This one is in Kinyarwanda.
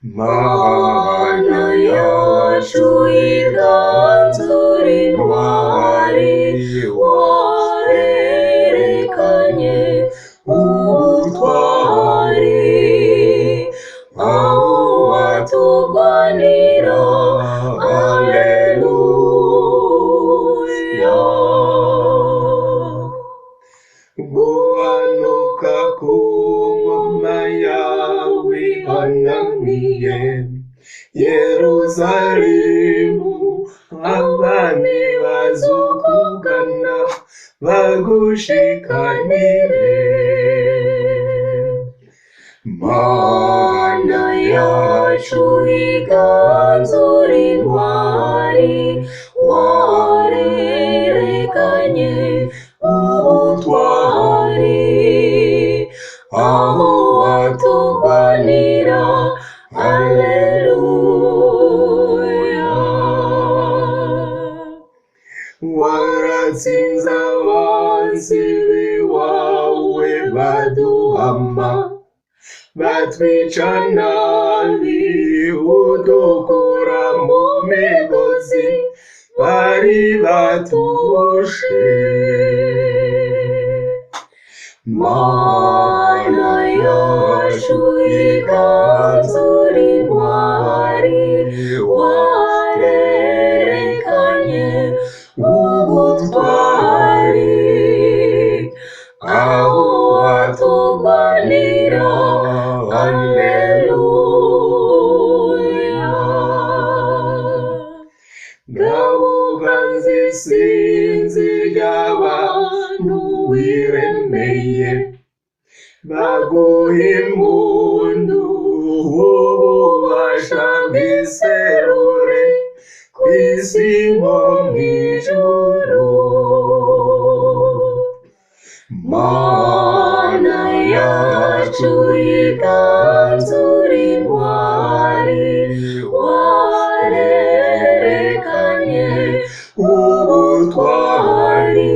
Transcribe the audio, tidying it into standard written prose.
Mana yacu iganzure intwari, warerekanye ubutwari, aho waturwanira, Alleluia. Guhanuka ku ngoma yawe ihanamiye Yerusalemu, abami bazukugana bagushikanire. Mana yacu iganzure intwari, warerekanye ubutwari, aho waturwanira, Alleluia. Waratsinze abanzi biwawe baduhama, batwica nabi, udukura mu migozi bari batuboshe. Mana yacu iganzure intwari, warerekanye ubutwari, aho waturwanira, Alleluia. Gabuka nzisinzi y'abantu wiremeye, baguha impundu, ububasha bw'iserure, ku isi nko mw'ijuru. Mana yacu iganzure intwari, warerekanye ubutwari,